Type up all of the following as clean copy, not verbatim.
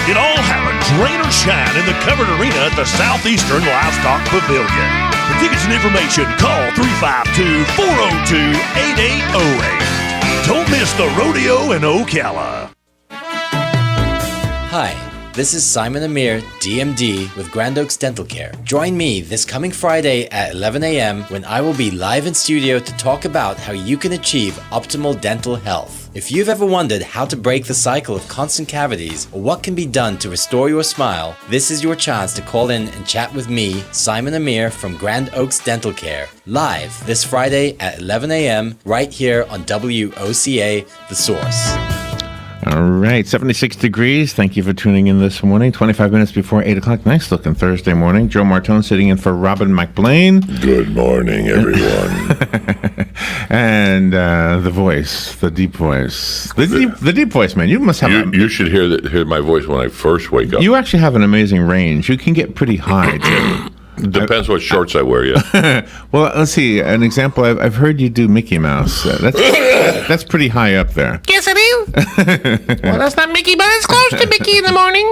It all happened, rain or shine, in the covered arena at the Southeastern Livestock Pavilion. For tickets and information, call 352-402-8808. Don't miss the rodeo in Ocala. Hi, this is Simon Amir, DMD with Grand Oaks Dental Care. Join me this coming Friday at 11 a.m. when I will be live in studio to talk about how you can achieve optimal dental health. If you've ever wondered how to break the cycle of constant cavities or what can be done to restore your smile, this is your chance to call in and chat with me, Simon Amir from Grand Oaks Dental Care, live this Friday at 11 a.m. right here on WOCA, The Source. All right, 76 degrees. Thank you for tuning in this morning. 25 minutes before 8 o'clock. Nice looking Thursday morning. Joe Martone sitting in for Robin McBlain. Good morning, everyone. And the voice, the deep voice. The deep voice, man. You must have... You should hear my voice when I first wake up. You actually have an amazing range. You can get pretty high, too. Depends what shorts I wear, yeah. Well, let's see. An example, I've heard you do Mickey Mouse. That's pretty high up there. Yes, it is. Well, that's not Mickey, but it's close to Mickey in the morning.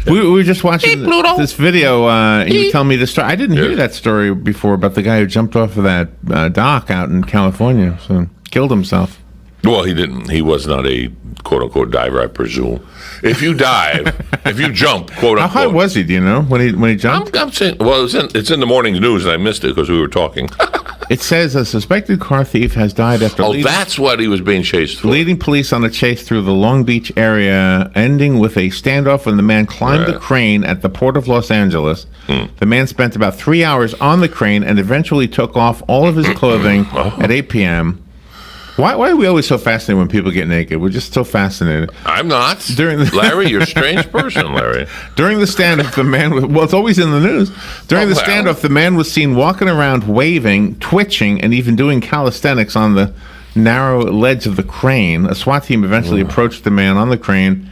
We were just watching this video. You tell me the story. I didn't hear that story before about the guy who jumped off of that dock out in California, so killed himself. Well, he didn't. He was not a quote-unquote diver, I presume. If you dive, if you jump, quote-unquote. How high was he, do you know, when he jumped? I'm saying, well, it's in the morning news, and I missed it because we were talking. It says a suspected car thief has died after that's what he was being chased for. Leading police on a chase through the Long Beach area, ending with a standoff when the man climbed the crane at the Port of Los Angeles. The man spent about 3 hours on the crane and eventually took off all of his clothing at 8 p.m., Why are we always so fascinated when people get naked? We're just so fascinated. I'm not. Larry, you're a strange person, Larry. During the standoff, the man it's always in the news. During the standoff, the man was seen walking around, waving, twitching, and even doing calisthenics on the narrow ledge of the crane. A SWAT team eventually approached the man on the crane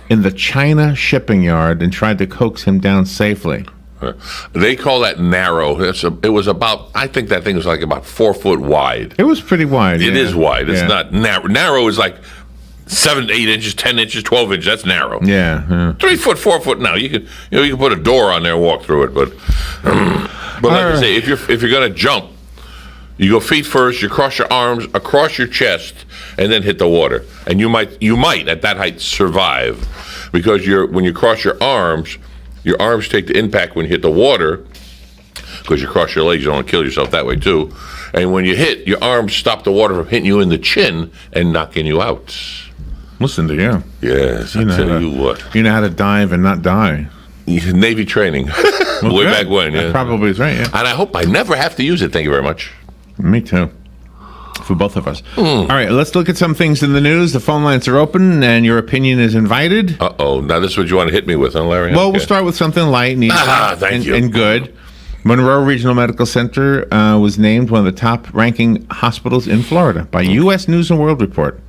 in the China shipping yard and tried to coax him down safely. They call that narrow. It was about, I think that thing was like about 4 foot wide. It was pretty wide. It is wide. It's not narrow. Narrow is like 7 to 8 inches, 10 inches, 12 inches. That's narrow. Yeah. 3 foot, 4 foot. Now you can put a door on there and walk through it. But like I say, if you're gonna jump, you go feet first. You cross your arms across your chest, and then hit the water. And you might at that height survive, because when you cross your arms take the impact when you hit the water, because you cross your legs. You don't want to kill yourself that way, too. And when you hit, your arms stop the water from hitting you in the chin and knocking you out. Listen to you. Yes, I tell you what. You know how to dive and not die. Navy training. Way back when, yeah. Probably is right, yeah. And I hope I never have to use it. Thank you very much. Me too. For both of us. All right, let's look at some things in the news. The phone lines are open, and your opinion is invited. Uh-oh. Now this is what you want to hit me with, huh, Larry? Well, we'll start with something light and easy and good. Monroe Regional Medical Center was named one of the top-ranking hospitals in Florida by U.S. News & World Report.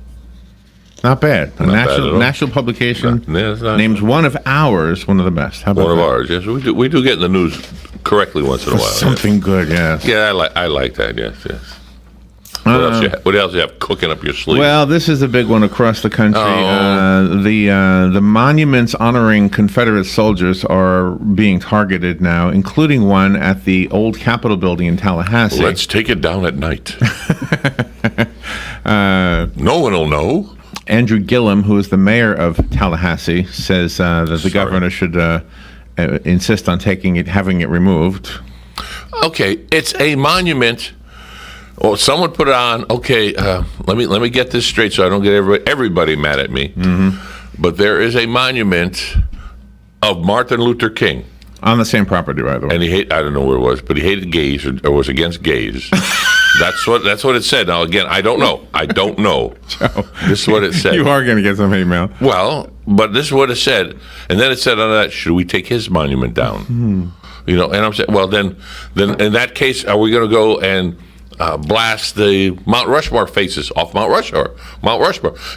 Not bad. A national publication names one of ours one of the best. How about one of ours, yes. We do get in the news correctly once in a while. Something good, yes. Yeah, I like that, yes. What else do you have cooking up your sleeve? Well, this is a big one across the country. The monuments honoring Confederate soldiers are being targeted now, including one at the old Capitol building in Tallahassee. Let's take it down at night. No one will know. Andrew Gillum, who is the mayor of Tallahassee, says that the governor should insist on having it removed. Okay, it's a monument. Well, someone put it on. Okay, let me get this straight so I don't get everybody mad at me. Mm-hmm. But there is a monument of Martin Luther King on the same property, by the way. And I don't know where it was, but he hated gays or was against gays. That's what it said. Now again, I don't know. Joe, this is what it said. You are going to get some hate mail. Well, but this is what it said, and then it said on that, should we take his monument down? Mm-hmm. And I'm saying, well, then in that case, are we going to go and blast the Mount Rushmore faces off Mount Rushmore,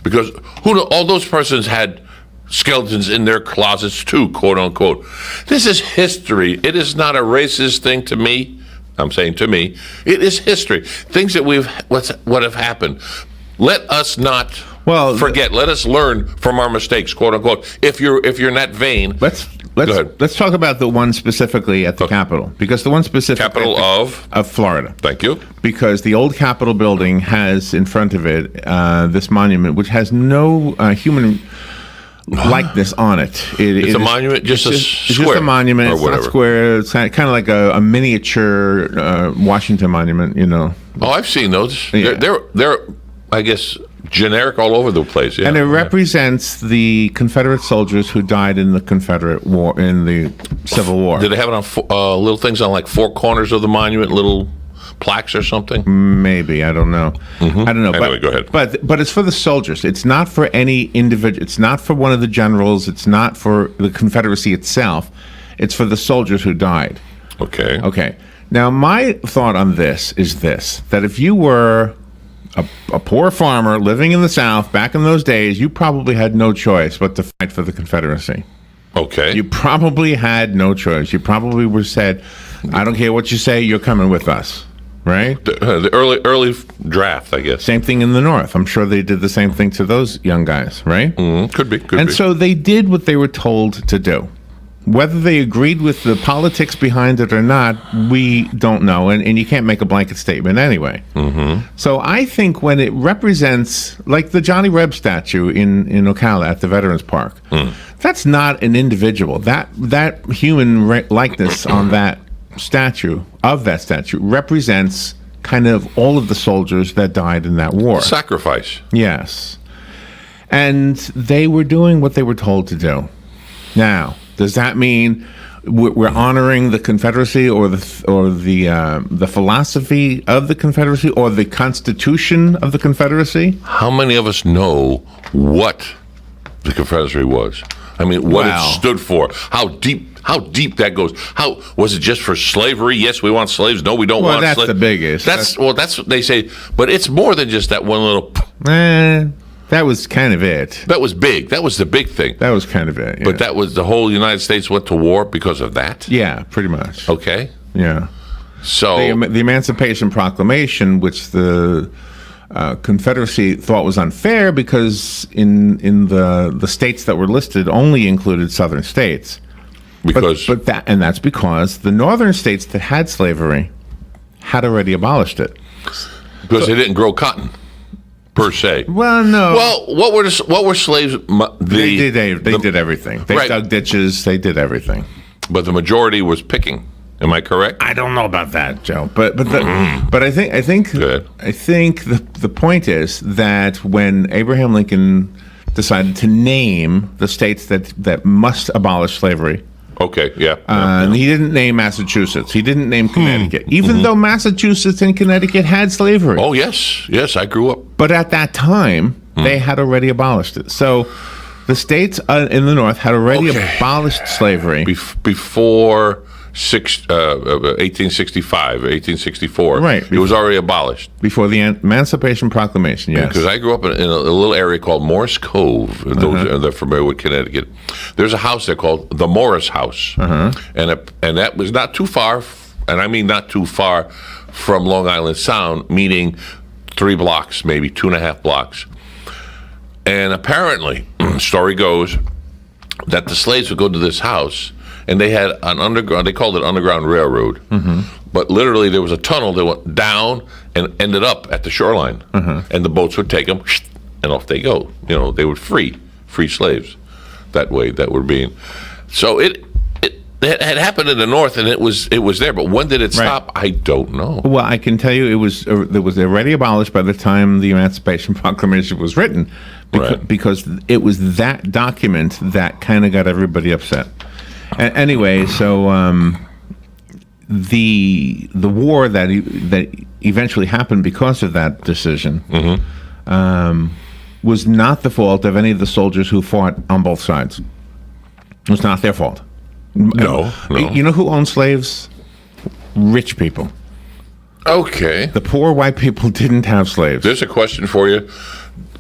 because all those persons had skeletons in their closets too, quote unquote. This is history. It is not a racist thing to me. I'm saying to me, it is history. Things that what have happened. Let us not Well, forget. Let us learn from our mistakes, quote unquote. If you're in that vein, let's talk about the one specifically at the Capitol, because the one specifically capital of Florida. Thank you. Because the old Capitol building has in front of it this monument, which has no human likeness on it. It's a monument, just a square. Just a monument. Or it's whatever. not square. It's kind of like a miniature Washington monument, you know. Oh, I've seen those. Yeah. They're I guess generic all over the place. Yeah. And it represents the Confederate soldiers who died in the Confederate War, in the Civil War. Did they have it on little things on like four corners of the monument, little plaques or something? Maybe, I don't know. I don't know. Anyway, go ahead. But it's for the soldiers. It's not for any individual. It's not for one of the generals. It's not for the Confederacy itself. It's for the soldiers who died. Okay. Okay. Now, my thought on this is this: that if you were a poor farmer living in the South back in those days, you probably had no choice but to fight for the Confederacy. Okay. You probably had no choice. You probably were said, "I don't care what you say. You're coming with us." Right? The early draft, I guess. Same thing in the North. I'm sure they did the same thing to those young guys, right? Could be. And so they did what they were told to do. Whether they agreed with the politics behind it or not, we don't know. And you can't make a blanket statement anyway. So I think when it represents, like the Johnny Reb statue in Ocala at the Veterans Park, that's not an individual. That human likeness on that statue, represents kind of all of the soldiers that died in that war. Sacrifice. Yes. And they were doing what they were told to do. Now, does that mean we're honoring the Confederacy or the philosophy of the Confederacy or the Constitution of the Confederacy? How many of us know what the Confederacy was? I mean, what it stood for? How deep that goes? How was it just for slavery? Yes, we want slaves. No, we don't want slaves. Well, that's the biggest. That's what they say. But it's more than just that one little. That was kind of it. That was big. That was the big thing. That was kind of it. Yeah. But that was the whole United States went to war because of that? Yeah, pretty much. Okay. Yeah. So the Emancipation Proclamation, which the Confederacy thought was unfair because in the states that were listed only included southern states. Because that's because the northern states that had slavery had already abolished it. Because they didn't grow cotton. Per se. Well, no. Well, what were slaves? They did everything. They dug ditches. They did everything. But the majority was picking. Am I correct? I don't know about that, Joe. But I think the point is that when Abraham Lincoln decided to name the states that must abolish slavery. Okay, yeah. And he didn't name Massachusetts. He didn't name Connecticut, even though Massachusetts and Connecticut had slavery. Oh, yes, I grew up. But at that time, they had already abolished it. So the states in the North had already abolished slavery. Before 1865, 1864. Right. It was already abolished. Before the Emancipation Proclamation, yes. Because I grew up in a little area called Morris Cove. Those that are familiar with Connecticut. There's a house there called the Morris House. And that was not too far, and I mean not too far from Long Island Sound, meaning 3 blocks, maybe 2.5 blocks. And apparently, story goes, that the slaves would go to this house, and they had an underground, they called it Underground Railroad. But literally there was a tunnel that went down and ended up at the shoreline. And the boats would take them, and off they go. You know, they would free slaves that way that were being. So it had happened in the North, and it was there. But when did it stop? I don't know. Well, I can tell you it was already abolished by the time the Emancipation Proclamation was written, because it was that document that kind of got everybody upset. Anyway, so the war that eventually happened because of that decision was not the fault of any of the soldiers who fought on both sides. It was not their fault. No. You know who owned slaves? Rich people. Okay. The poor white people didn't have slaves. There's a question for you.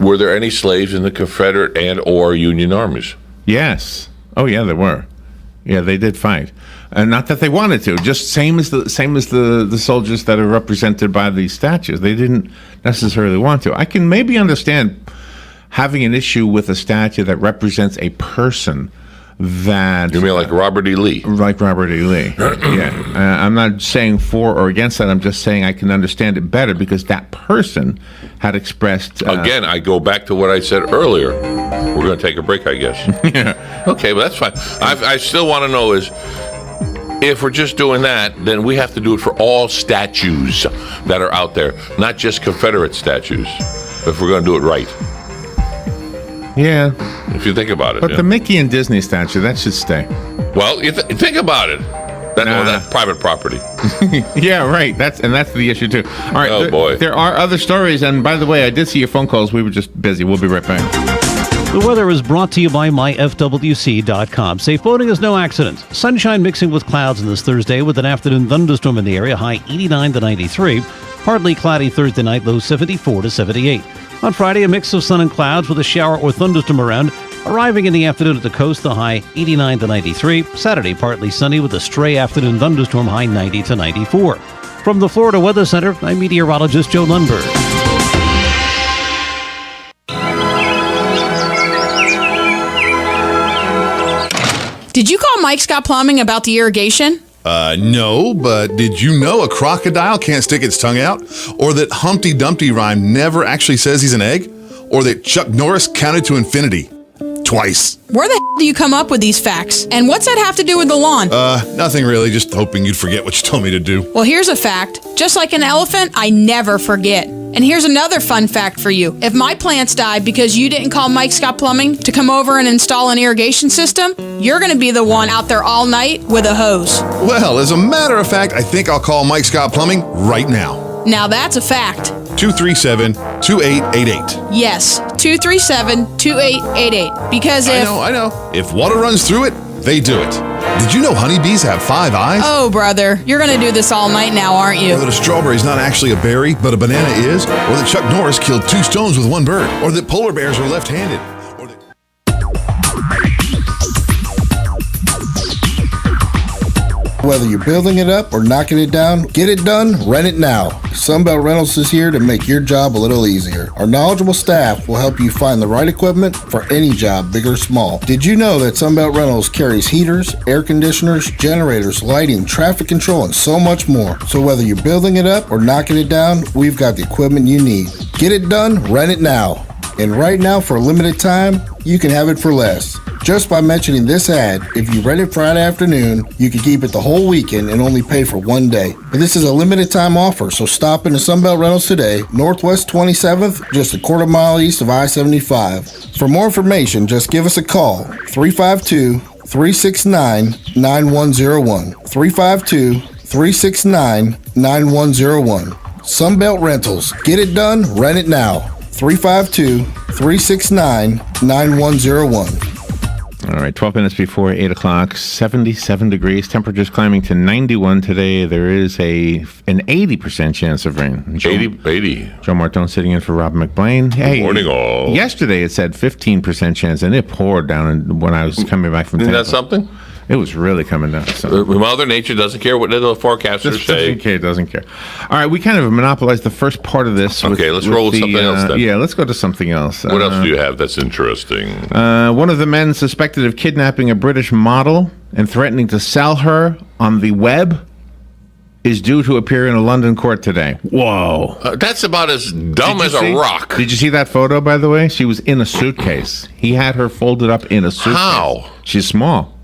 Were there any slaves in the Confederate and or Union armies? Yes. Oh, yeah, there were. Yeah, they did fight, and not that they wanted to. Just same as the soldiers that are represented by these statues. They didn't necessarily want to. I can maybe understand having an issue with a statue that represents a person that... You mean like Robert E. Lee? Like Robert E. Lee. Yeah. I'm not saying for or against that. I'm just saying I can understand it better because that person had expressed... Again, I go back to what I said earlier. We're going to take a break, I guess. Yeah. Okay, but that's fine. I still want to know is, if we're just doing that, then we have to do it for all statues that are out there, not just Confederate statues, if we're going to do it right. Yeah. If you think about it. But the Mickey and Disney statue, that should stay. Well, you think about it. That's private property. Yeah, right. That's the issue, too. All right. Oh, boy. There are other stories. And by the way, I did see your phone calls. We were just busy. We'll be right back. The weather is brought to you by myfwc.com. Safe boating is no accident. Sunshine mixing with clouds on this Thursday with an afternoon thunderstorm in the area, high 89 to 93. Partly cloudy Thursday night, low 74 to 78. On Friday, a mix of sun and clouds with a shower or thunderstorm around. Arriving in the afternoon at the coast, the high 89 to 93. Saturday, partly sunny with a stray afternoon thunderstorm, high 90 to 94. From the Florida Weather Center, I'm meteorologist Joe Lundberg. Did you call Mike Scott Plumbing about the irrigation? No, but did you know a crocodile can't stick its tongue out? Or that Humpty Dumpty rhyme never actually says he's an egg? Or that Chuck Norris counted to infinity twice? Where the hell do you come up with these facts? And what's that have to do with the lawn? Nothing really, just hoping you'd forget what you told me to do. Well, here's a fact. Just like an elephant, I never forget. And here's another fun fact for you. If my plants die because you didn't call Mike Scott Plumbing to come over and install an irrigation system, you're going to be the one out there all night with a hose. Well, as a matter of fact, I think I'll call Mike Scott Plumbing right now. Now that's a fact. 237-2888. Yes, 237-2888. Because if... I know. If water runs through it, they do it. Did you know honeybees have 5 eyes? Oh, brother, you're going to do this all night now, aren't you? Or that a strawberry's not actually a berry, but a banana is? Or that Chuck Norris killed 2 stones with 1 bird? Or that polar bears are left-handed? Or that... Whether you're building it up or knocking it down, get it done, rent it now. Sunbelt Rentals is here to make your job a little easier. Our knowledgeable staff will help you find the right equipment for any job, big or small. Did you know that Sunbelt Rentals carries heaters, air conditioners, generators, lighting, traffic control, and so much more? So whether you're building it up or knocking it down, we've got the equipment you need. Get it done, rent it now. And right now, for a limited time, you can have it for less. Just by mentioning this ad, if you rent it Friday afternoon, you can keep it the whole weekend and only pay for 1 day. But this is a limited time offer, so stop into Sunbelt Rentals today, Northwest 27th, just a quarter mile east of I-75. For more information, just give us a call, 352-369-9101. 352-369-9101. Sunbelt Rentals. Get it done, rent it now. 352-369-9101. All right, 12 minutes before 8 o'clock, 77 degrees. Temperatures climbing to 91 today. There is an 80% chance of rain. 80. Joe Martone sitting in for Rob McBlain. Hey, morning, all. Yesterday it said 15% chance, and it poured down when I was coming back from Isn't Tampa. that something? It was really coming down. So. Mother Nature doesn't care what the forecasters say. Doesn't care. All right, we kind of monopolized the first part of this. Okay, let's roll with something else then. Yeah, let's go to something else. What else do you have that's interesting? One of the men suspected of kidnapping a British model and threatening to sell her on the web is due to appear in a London court today. Whoa. That's about as dumb as a rock. Did you see that photo, by the way? She was in a suitcase. He had her folded up in a suitcase. How? She's small.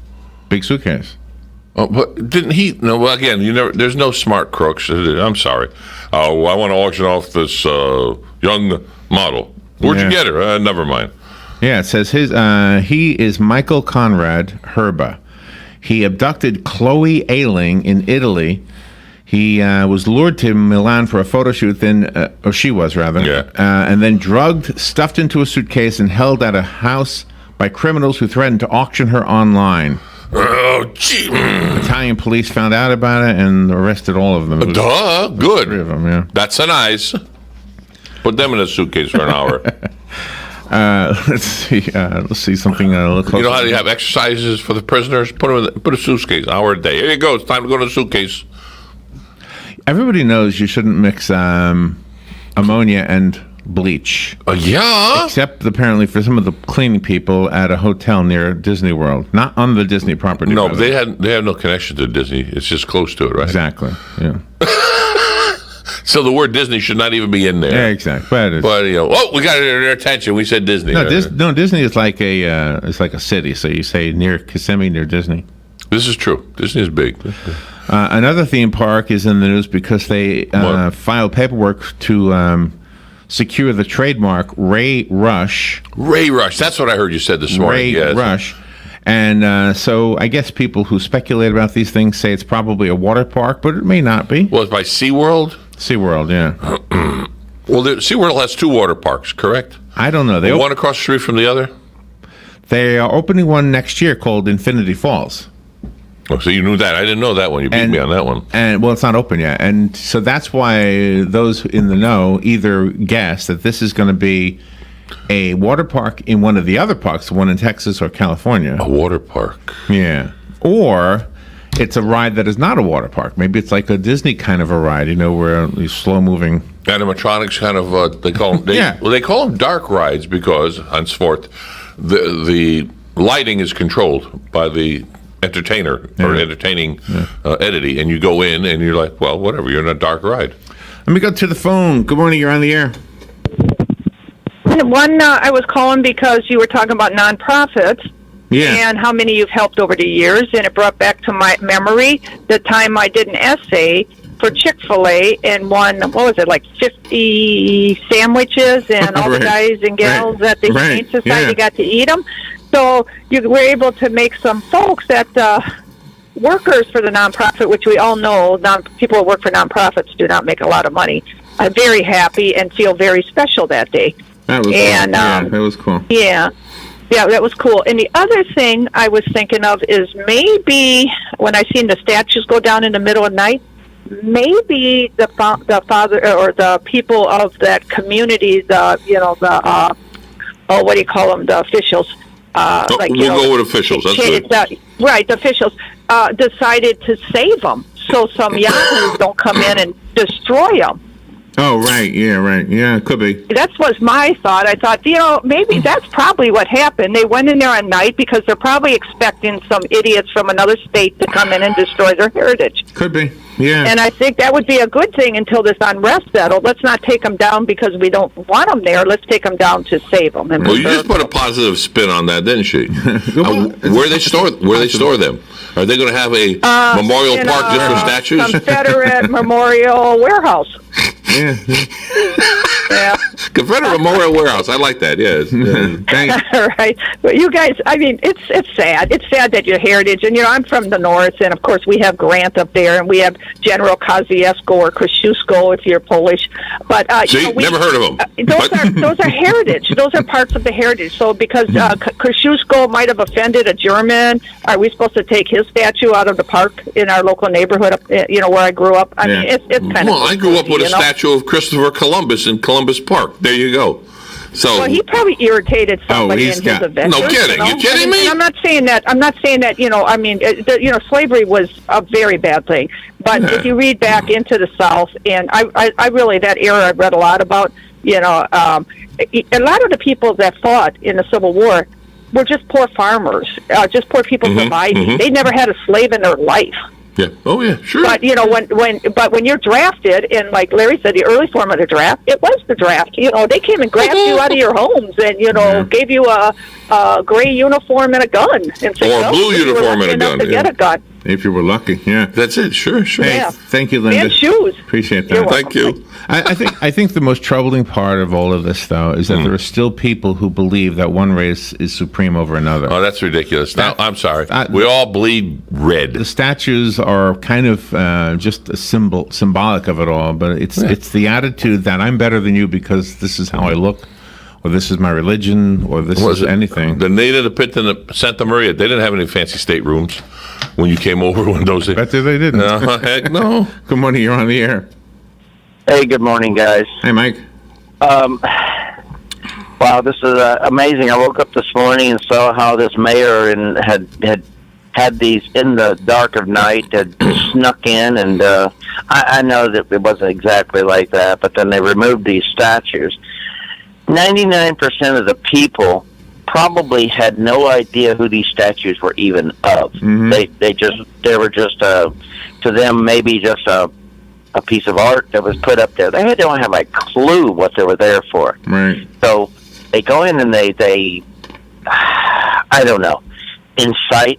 Big suitcase. Oh, but didn't he? No. Well, again, there's no smart crooks. I'm sorry. I want to auction off this young model. Where'd you get her? Never mind. Yeah, it says he is Michael Conrad Herba. He abducted Chloe Ailing in Italy. He was lured to Milan for a photo shoot, or she was rather, and then drugged, stuffed into a suitcase, and held at a house by criminals who threatened to auction her online. Oh, gee. Italian police found out about it and arrested all of them. Duh, good. 3 of them, yeah. That's a nice. Put them in a suitcase for an hour. Let's see something a little closer. You know how you have exercises for the prisoners? Put a suitcase, hour a day. Here you go. It's time to go to the suitcase. Everybody knows you shouldn't mix ammonia and bleach. Yeah. Except apparently for some of the cleaning people at a hotel near Disney World, not on the Disney property. No, by the they way. have no connection to Disney. It's just close to it, right? Exactly. Yeah. So the word Disney should not even be in there. Yeah, exactly. But we got their attention. We said Disney. No, Disney is like a city. So you say near Kissimmee, near Disney. This is true. Disney is big. Another theme park is in the news because they filed paperwork to secure the trademark Ray Rush. Ray Rush. That's what I heard you said this morning. Ray Rush. And so I guess people who speculate about these things say it's probably a water park, but it may not be. Well, it's by SeaWorld? SeaWorld, yeah. Well, SeaWorld has 2 water parks, correct? I don't know. One across the street from the other? They are opening one next year called Infinity Falls. Oh, so you knew that. I didn't know that one. You beat me on that one. And well, it's not open yet. And so that's why those in the know either guess that this is going to be a water park in one of the other parks, one in Texas or California. A water park. Yeah. Or it's a ride that is not a water park. Maybe it's like a Disney kind of a ride, where these slow-moving animatronics kind of, they call them, they call them dark rides because, henceforth, the lighting is controlled by the entertainer or entertaining entity, and you go in and you're like, well, whatever, you're in a dark ride. Let me go to the phone. Good morning, you're on the air. I was calling because you were talking about nonprofits and how many you've helped over the years, and it brought back to my memory the time I did an essay for Chick-fil-A and won, 50 sandwiches, and all the guys and gals at the Humane Society got to eat them. So you were able to make some folks that workers for the nonprofit, which we all know, people who work for nonprofits do not make a lot of money, are very happy and feel very special that day. That was cool. That was cool. Yeah, that was cool. And the other thing I was thinking of is maybe when I seen the statues go down in the middle of the night, maybe the father or the people of that community, what do you call them, the officials. We'll go with officials. That's good. The officials decided to save them so some yahoos don't come in and destroy them. Oh, right. Yeah, right. Yeah, it could be. That was my thought. I thought, maybe that's probably what happened. They went in there at night because they're probably expecting some idiots from another state to come in and destroy their heritage. Could be. Yeah. And I think that would be a good thing until this unrest settled. Let's not take them down because we don't want them there. Let's take them down to save them. Well, you just put a positive spin on that, didn't she? Where they store them? Are they going to have a memorial park just for statues? Confederate Memorial Warehouse. Yeah. Yeah. Confederate Memorial Warehouse. I like that. Yeah. Thanks. Right. But you guys, it's sad. It's sad that your heritage, and I'm from the north, and of course we have Grant up there, and we have General Kosciuszko or Kosciuszko if you're Polish. But never heard of them. Those are heritage. Those are parts of the heritage. So because Kosciuszko might have offended a German, are we supposed to take his statue out of the park in our local neighborhood? Where I grew up. I mean, it's kind of. Well, I grew up with a statue of Christopher Columbus in Columbus Park. There you go. So he probably irritated somebody in his adventures. No kidding. You kidding me? And I'm not saying that. Slavery was a very bad thing. But if you read back into the South, and I really, that era I've read a lot about, a lot of the people that fought in the Civil War were just poor farmers, just poor people surviving. They never had a slave in their life. Yeah. Oh, yeah. Sure. But when you're drafted, and like Larry said, the early form of the draft, it was the draft. They came and grabbed you out of your homes, and gave you a gray uniform and a gun, and said, or a blue uniform and a gun. To get a gun. If you were lucky, yeah. That's it. Sure. Hey, thank you, Linda. And shoes. Appreciate that. Thank you. I think the most troubling part of all of this, though, is that there are still people who believe that one race is supreme over another. Oh, that's ridiculous. Now, I'm sorry. We all bleed red. The statues are kind of just a symbolic of it all, but it's the attitude that I'm better than you because this is how I look, or this is my religion, or this is anything. The Nada, the Pinta, and the Santa Maria, they didn't have any fancy staterooms when you came over one of those days. Bet they didn't. No, heck no. Good morning, you're on the air. Hey, good morning, guys. Hey, Mike. Wow, this is amazing. I woke up this morning and saw how this mayor had these in the dark of night had snuck in, and I know that it wasn't exactly like that, but then they removed these statues. 99% of the people probably had no idea who these statues were even of. Mm-hmm. They were just to them maybe just a piece of art that was put up there. They don't have a clue what they were there for. Right. So they go in and they I don't know, incite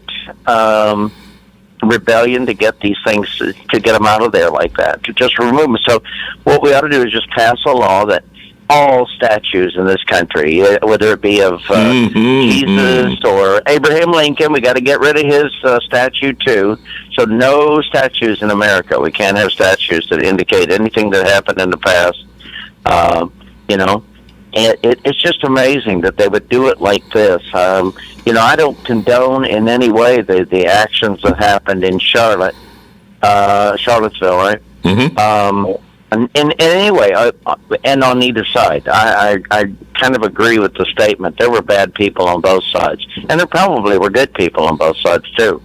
rebellion to get these things, to get them out of there like that, to just remove them. So what we ought to do is just pass a law that all statues in this country, whether it be of Jesus or Abraham Lincoln, we got to get rid of his statue too. So no statues in America. We can't have statues that indicate anything that happened in the past. You know, and it's just amazing that they would do it like this. You know, I don't condone in any way the actions that happened in Charlottesville, right? Mm-hmm. And anyway, and on either side, I kind of agree with the statement. There were bad people on both sides, and there probably were good people on both sides too.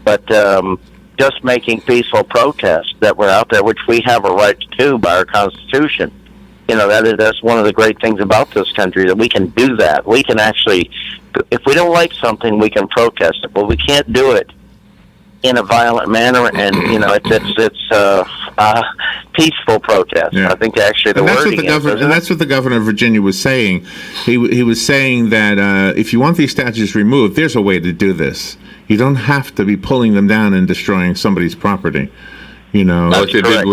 But just making peaceful protests that were out there, which we have a right to do by our Constitution. You know, that's one of the great things about this country, that we can do that. We can actually, if we don't like something, we can protest it, but we can't do it in a violent manner, and you know, it's peaceful protest. Yeah. I think actually the wording is, and that's what the governor of Virginia was saying. He was saying that if you want these statues removed, there's a way to do this. You don't have to be pulling them down and destroying somebody's property. You know, that's correct.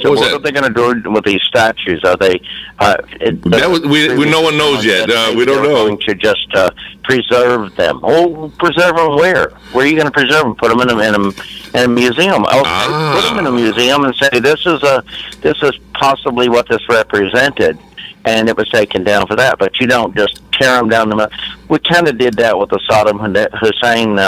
What are they going to do with these statues? Are they? No one knows yet. We don't know. Going to just preserve them. Oh, preserve them where? Where are you going to preserve them? Put them in a museum. Okay, put them in a museum and say this is possibly what this represented, and it was taken down for that. But you don't just tear them down. We kind of did that with the Saddam Hussein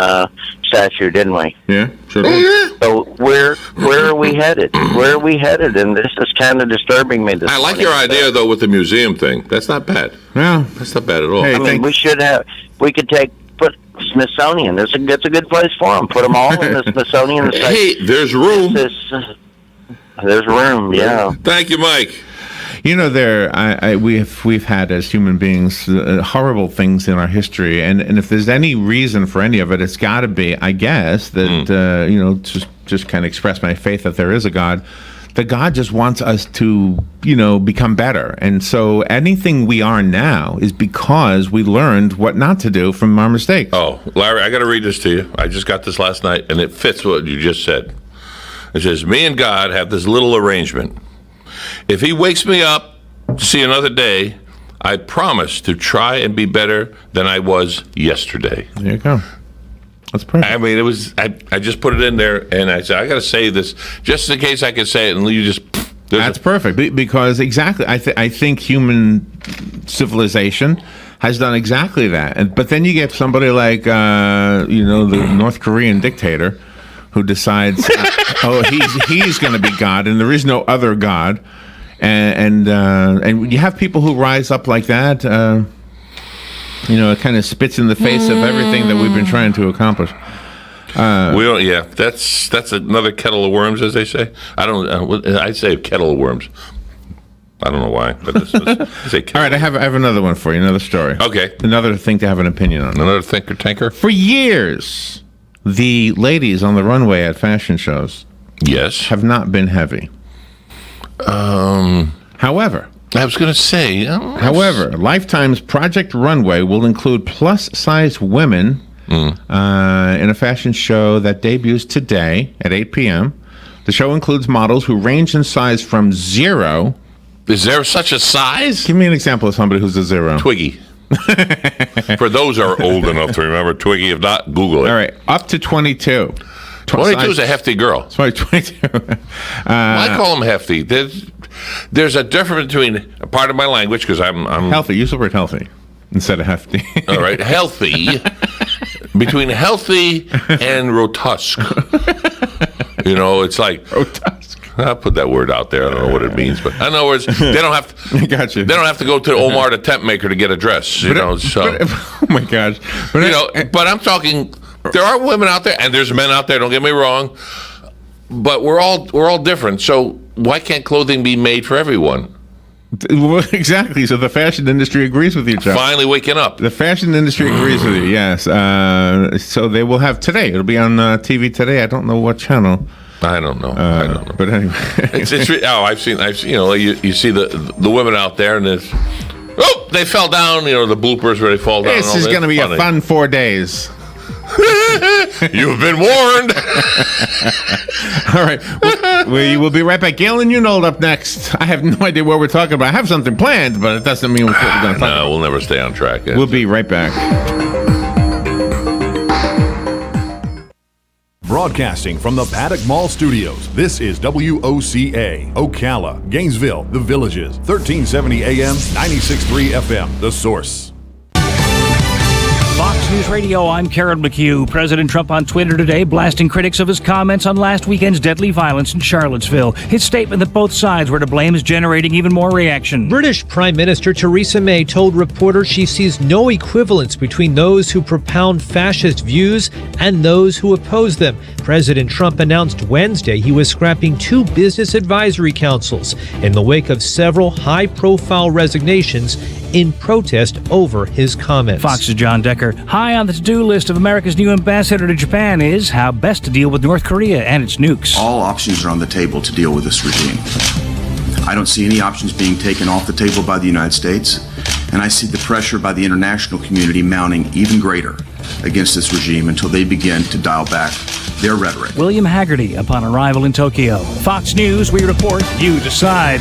statue, didn't we? Yeah, sure did. So where are we headed? Where are we headed? And this is kind of disturbing me. I like your idea though with the museum thing. That's not bad. Yeah, that's not bad at all. Hey, I mean, we could put Smithsonian. It's a good place for them. Put them all in the Smithsonian. Hey, there's room. There's room. Yeah. Thank you, Mike. You know, we've had as human beings horrible things in our history, and if there's any reason for any of it, it's got to be, I guess, that you know, just kind of express my faith that there is a God. That God just wants us to, you know, become better, and so anything we are now is because we learned what not to do from our mistakes. Oh, Larry, I got to read this to you. I just got this last night, and it fits what you just said. It says, "Me and God have this little arrangement. If he wakes me up to see another day, I promise to try and be better than I was yesterday." There you go. That's perfect. I mean, it was. I just put it in there, and I said, I got to say this just in case I can say it, and you just. That's perfect because exactly. I think human civilization has done exactly that, but then you get somebody like you know, the North Korean dictator, who decides, he's going to be God, and there is no other God, and you have people who rise up like that. You know, it kind of spits in the face of everything that we've been trying to accomplish. We don't. Yeah, that's another kettle of worms, as they say. I say kettle of worms. I don't know why, but this is, I say all right, I have another one for you. Another story. Okay, another thing to have an opinion on. Another thinker tanker. For years, the ladies on the runway at fashion shows, yes, have not been heavy. However, I was going to say, however, Lifetime's Project Runway will include plus-size women in a fashion show that debuts today at 8 p.m. The show includes models who range in size from 0. Is there such a size? Give me an example of somebody who's a 0. Twiggy. For those who are old enough to remember Twiggy, if not, Google it. All right, up to 22. 22 is a hefty girl. Sorry, 22. I call them hefty. There's a difference between, part of my language, because I'm healthy. Use the word healthy instead of hefty. All right, healthy. Between healthy and rotusque. You know, it's like rotusque. I'll put that word out there. I don't know what it means, but in other words, they don't have to. Got you. They don't have to go to Omar the tent maker to get a dress. You know, oh my gosh. But I'm talking. There are women out there, and there's men out there. Don't get me wrong, but we're all different. So why can't clothing be made for everyone? Well, exactly. So the fashion industry agrees with you, Chuck. Finally waking up. The fashion industry agrees with you, yes. So they will have today. It'll be on TV today. I don't know what channel. I don't know. But anyway. I've seen, you see the women out there, and it's, they fell down, the bloopers where they fall down. This is going to be a fun 4 days. You've been warned. All right. We will be right back. Gail and Unold up next. I have no idea what we're talking about. I have something planned, but it doesn't mean we're going to talk about. No, we'll never stay on track. We'll be right back. Broadcasting from the Paddock Mall Studios, this is WOCA, Ocala, Gainesville, The Villages, 1370 AM, 96.3 FM, The Source. Fox News Radio, I'm Karen McHugh. President Trump on Twitter today blasting critics of his comments on last weekend's deadly violence in Charlottesville. His statement that both sides were to blame is generating even more reaction. British Prime Minister Theresa May told reporters she sees no equivalence between those who propound fascist views and those who oppose them. President Trump announced Wednesday he was scrapping 2 business advisory councils in the wake of several high-profile resignations in protest over his comments. Fox's John Decker. High on the to-do list of America's new ambassador to Japan is how best to deal with North Korea and its nukes. All options are on the table to deal with this regime. I don't see any options being taken off the table by the United States, and I see the pressure by the international community mounting even greater against this regime until they begin to dial back their rhetoric. William Haggerty upon arrival in Tokyo. Fox News, we report, you decide.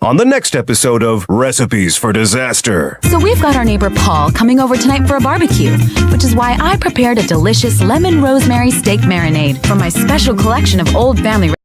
On the next episode of Recipes for Disaster. So we've got our neighbor Paul coming over tonight for a barbecue, which is why I prepared a delicious lemon rosemary steak marinade from my special collection of old family